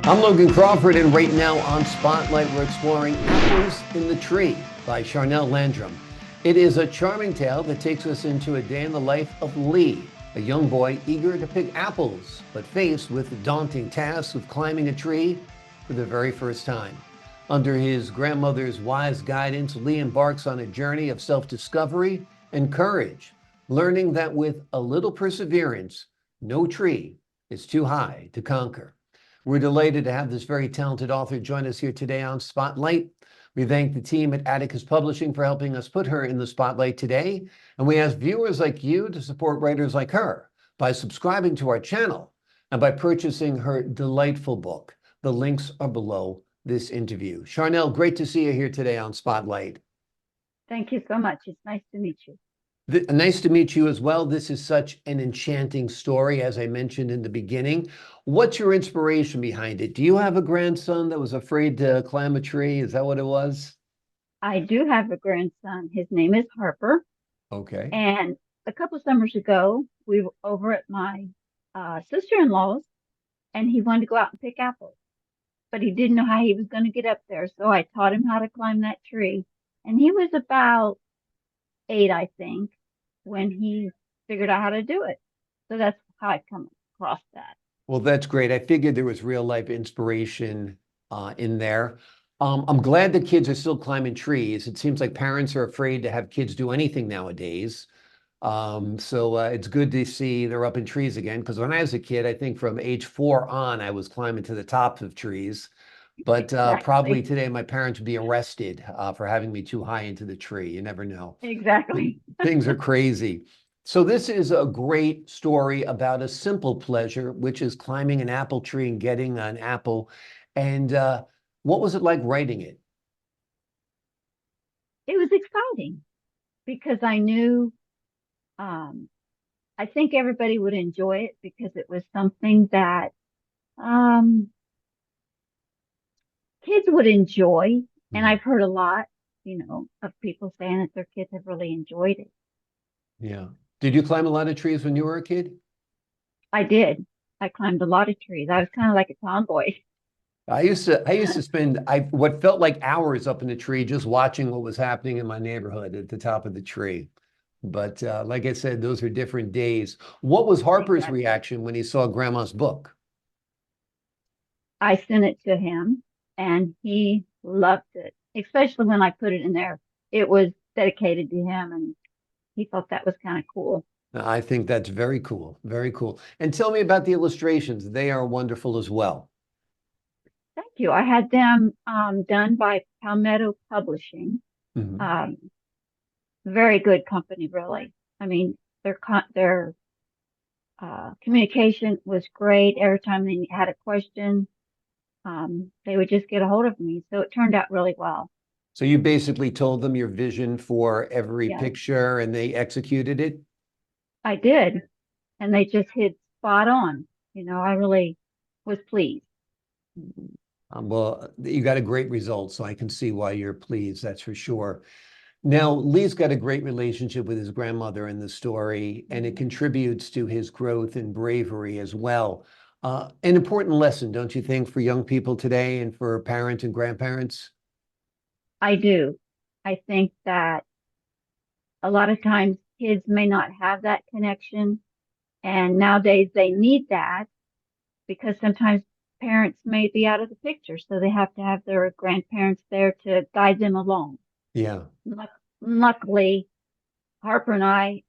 I'm Logan Crawford, and right now on Spotlight, we're exploring Apples in the Tree by Charnell Landrum. It is a charming tale that takes us into a day in the life of Lee, a young boy eager to pick apples, but faced with the daunting task of climbing a tree for the very first time. Under his grandmother's wise guidance, Lee embarks on a journey of self-discovery and courage, learning that with a little perseverance, no tree is too high to conquer. We're delighted to have this very talented author join us here today on Spotlight. We thank the team at Atticus Publishing for helping us put her in the spotlight today. And we ask viewers like you to support writers like her by subscribing to our channel and by purchasing her delightful book. The links are below this interview. Charnell, great to see you here today on Spotlight. Thank you so much. It's nice to meet you. Nice to meet you as well. This is such an enchanting story, as I mentioned in the beginning. What's your inspiration behind it? Do you have a grandson that was afraid to climb a tree? Is that what it was? I do have a grandson. His name is Harper. Okay. And a couple summers ago, we were over at my sister-in-law's, and he wanted to go out and pick apples, but he didn't know how he was going to get up there. So I taught him how to climb that tree. And he was about 8, I think, when he figured out how to do it. So that's how I come across that. Well, that's great. I figured there was real life inspiration in there. I'm glad that kids are still climbing trees. It seems like parents are afraid to have kids do anything nowadays. So it's good to see they're up in trees again. Because when I was a kid, I think from age 4 on, I was climbing to the tops of trees. But probably Exactly. today, my parents would be arrested for having me too high into the tree. You never know. Exactly. Things are crazy. So this is a great story about a simple pleasure, which is climbing an apple tree and getting an apple. And what was it like writing it? It was exciting because I knew um, I think everybody would enjoy it because it was something that um, kids would enjoy. And Hmm. I've heard a lot, of people saying that their kids have really enjoyed it. Yeah. Did you climb a lot of trees when you were a kid? I did. I climbed a lot of trees. I was kind of like a tomboy. I used to spend what felt like hours up in the tree just watching what was happening in my neighborhood at the top of the tree. But like I said, those are different days. What was Harper's Exactly. reaction when he saw Grandma's book? I sent it to him and he loved it, especially when I put it in there. It was dedicated to him and he thought that was kind of cool. I think that's very cool. Very cool. And tell me about the illustrations. They are wonderful as well. Thank you. I had them done by Palmetto Publishing. Mhm. Um, Very good company, really. I mean, their communication was great. Every time they had a question, they would just get a hold of me. So it turned out really well. So you basically told them your vision for every Yes, picture and they executed it? I did. And they just hit spot on. I really was pleased. Well, you got a great result, so I can see why you're pleased, that's for sure. Now, Lee's got a great relationship with his grandmother in the story, and it Mhm. contributes to his growth and bravery as well. An important lesson, don't you think, for young people today and for parents and grandparents? I do. I think that a lot of times kids may not have that connection. And nowadays they need that because sometimes parents may be out of the picture. So they have to have their grandparents there to guide them along. Yeah. Luckily, Harper and I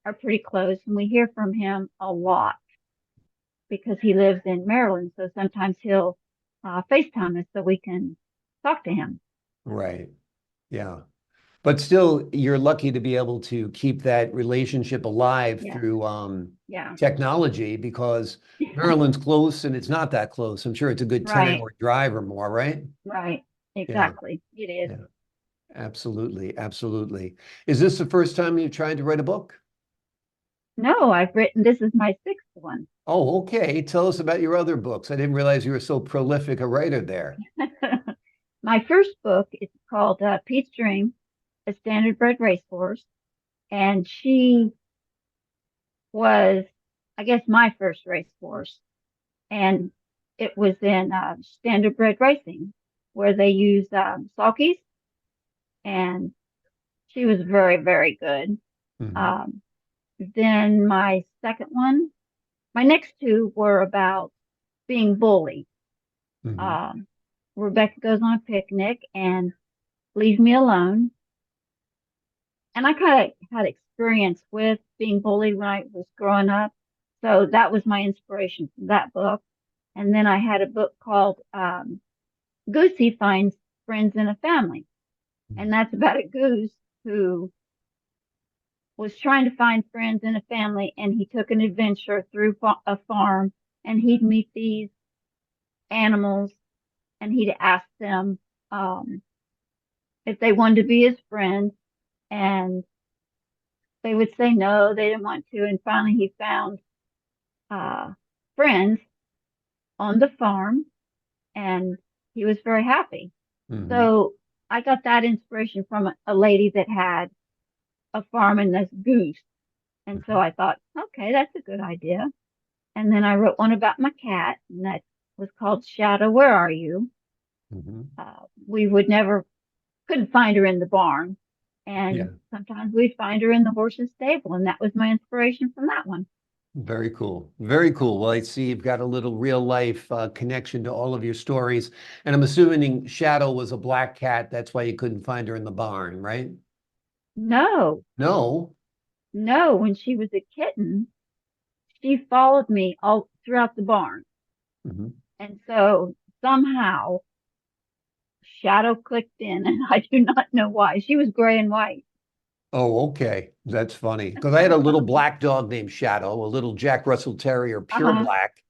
are pretty close and we hear from him a lot because he lives in Maryland. So sometimes he'll FaceTime us so we can talk to him. Right. Yeah. But still, you're lucky to be able to keep that relationship alive Yeah. through Yeah. technology because Maryland's close and it's not that close. I'm sure it's a good Right. 10-hour drive or more, right? Right. Yeah. Exactly. It is. Yeah. Absolutely. Absolutely. Is this the first time you've tried to write a book? No, this is my sixth one. Oh, okay. Tell us about your other books. I didn't realize you were so prolific a writer there. My first book is called Pete's Dream, a standardbred racehorse. And she was, I guess, my first racehorse. And it was in standardbred racing where they use sulkies, and she was very, very good. Hmm. Um, then my second one, my next two were about being bullied. Hmm. Um, Rebecca goes on a picnic and leaves me alone. And I kind of had experience with being bullied when I was growing up. So that was my inspiration from that book. And then I had a book called Goosey Finds Friends in a Family. And that's about a goose who was trying to find friends in a family, and he took an adventure through a farm, and he'd meet these animals, and he'd ask them um, if they wanted to be his friends, and they would say no, they didn't want to. And finally, he found uh, friends on the farm, and he was very happy. Hmm. So I got that inspiration from a lady that had a farm and this goose. And so I thought, okay, that's a good idea. And then I wrote one about my cat, and that was called Shadow, Where Are You? Hmm. We would never, couldn't find her in the barn. Yeah. And sometimes we'd find her in the horse's stable. And that was my inspiration from that one. Very cool. Very cool. Well, I see you've got a little real life connection to all of your stories. And I'm assuming Shadow was a black cat. That's why you couldn't find her in the barn, right? No, No. no, when she was a kitten, she followed me all throughout the barn. Hmm. And so somehow Shadow clicked in, and I do not know why. She was gray and white. Oh, okay. That's funny. Because I had a little black dog named Shadow, a little Jack Russell Terrier, pure Uh-huh. black.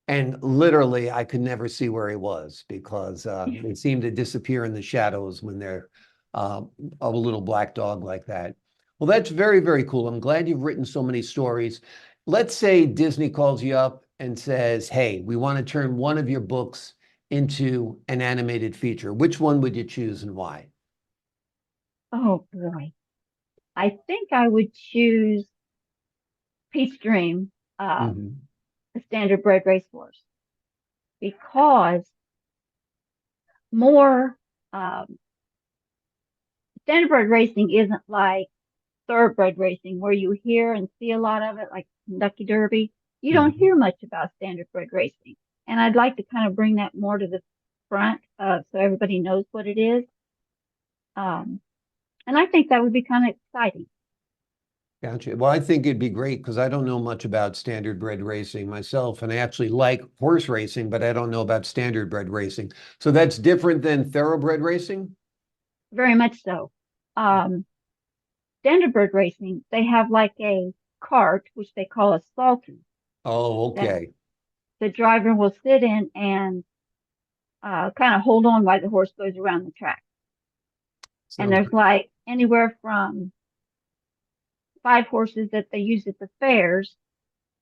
And literally, I could never see where he was because they seem to disappear in the shadows when they're uh, a little black dog like that. Well, that's very, very cool. I'm glad you've written so many stories. Let's say Disney calls you up and says, hey, we want to turn one of your books into an animated feature. Which one would you choose and why? Oh boy. I think I would choose Pete's Dream, Hmm. the standardbred racehorse, because more um, standardbred racing isn't like thoroughbred racing where you hear and see a lot of it, like Kentucky Derby. You don't Hmm. hear much about standardbred racing, and I'd like to kind of bring that more to the front, so everybody knows what it is. Um, and I think that would be kind of exciting. Gotcha. Well, I think it'd be great because I don't know much about standardbred racing myself, and I actually like horse racing, but I don't know about standardbred racing. So that's different than thoroughbred racing? Very much so. Um, Standardbred racing, they have like a cart, which they call a sulky, Oh, that okay. the driver will sit in and kind of hold on while the horse goes around the track. And Sounds there's great. like anywhere from 5 horses that they use at the fairs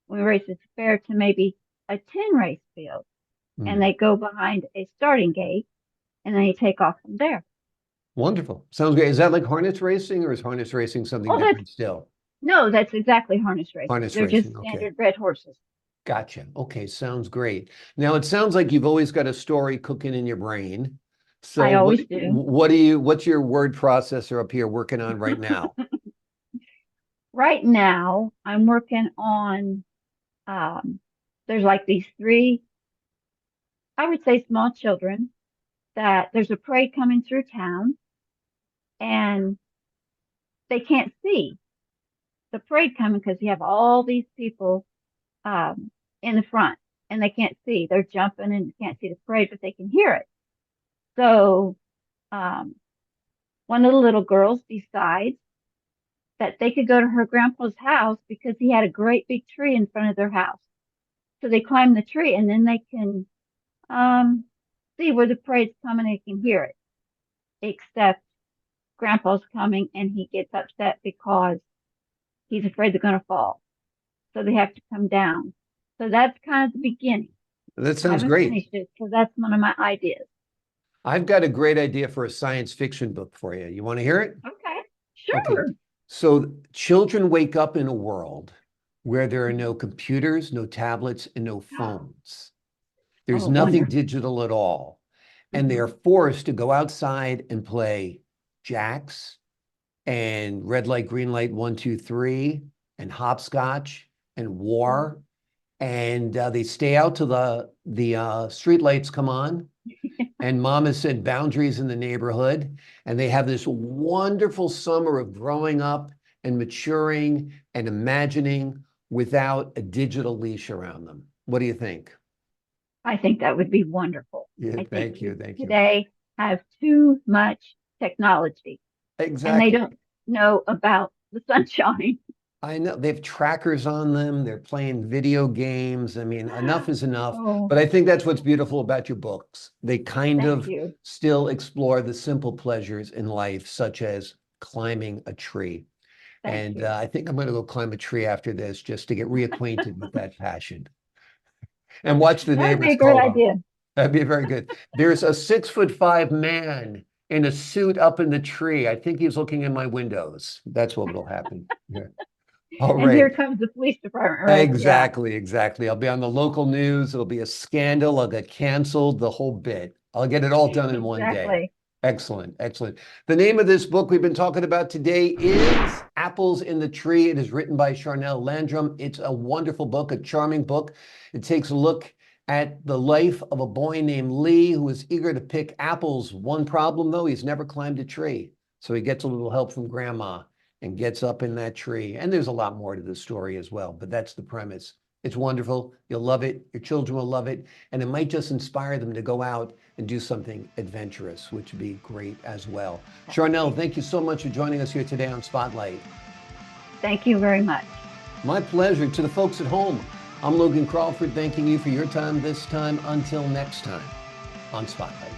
when we race at the fair to maybe a 10 race field. And Mm. they go behind a starting gate and then you take off from there. Wonderful. Sounds great. Is that like harness racing or is harness racing something Oh, that's different still? no, that's exactly harness racing. Harness They're just racing. Okay. standard bred horses. Gotcha. Okay. Sounds great. Now it sounds like you've always got a story cooking in your brain. So I always do. what's your word processor up here working on right now? Right now, I'm working on, um, there's like these three, I would say small children, that there's a parade coming through town and they can't see the parade coming because you have all these people um, in the front and they can't see. They're jumping and can't see the parade, but they can hear it. So um, one of the little girls decides that they could go to her grandpa's house because he had a great big tree in front of their house. So they climb the tree and then they can um, see where the parade's coming and they can hear it. Except grandpa's coming and he gets upset because he's afraid they're going to fall. So they have to come down. So that's kind of the beginning. That I sounds haven't great. finished it, so that's one of my ideas. I've got a great idea for a science fiction book for you. You want to hear it? Okay, Okay. sure. So children wake up in a world where there are no computers, no tablets, and no phones. There's Oh, nothing wonderful. digital at all. And Mhm. they're forced to go outside and play jacks and red light, green light, 1, 2, 3, and hopscotch and war. And they stay out till the street lights come on. And mom has set boundaries in the neighborhood. And they have this wonderful summer of growing up and maturing and imagining without a digital leash around them. What do you think? I think that would be wonderful. Yeah, I think thank you. kids Thank you. today have too much technology and they Exactly. don't know about the sunshine. I know they have trackers on them. They're playing video games. I mean, enough is enough. Oh, But I think that's what's beautiful about your books. They kind thank of you. still explore the simple pleasures in life, such as climbing a tree. Thank And you. I think I'm going to go climb a tree after this just to get reacquainted with that passion and watch the That would be neighbors a great call them. idea. That'd be very good. There's a 6'5" man in a suit up in the tree. I think he's looking in my windows. That's what will happen. Yeah. All And here right. comes the police department, right? Yeah, Exactly, exactly. I'll be on the local news. It'll be a scandal. I'll get canceled, the whole bit. I'll get it all done in one day. exactly. Excellent, excellent. The name of this book we've been talking about today is Apples in the Tree. It is written by Charnell Landrum. It's a wonderful book, a charming book. It takes a look at the life of a boy named Lee who is eager to pick apples. One problem, though, he's never climbed a tree. So he gets a little help from grandma and gets up in that tree. And there's a lot more to the story as well, but that's the premise. It's wonderful. You'll love it. Your children will love it. And it might just inspire them to go out and do something adventurous, which would be great as well. Charnell, thank you so much for joining us here today on Spotlight. Thank you very much. My pleasure. To the folks at home, I'm Logan Crawford, thanking you for your time this time. Until next time on Spotlight.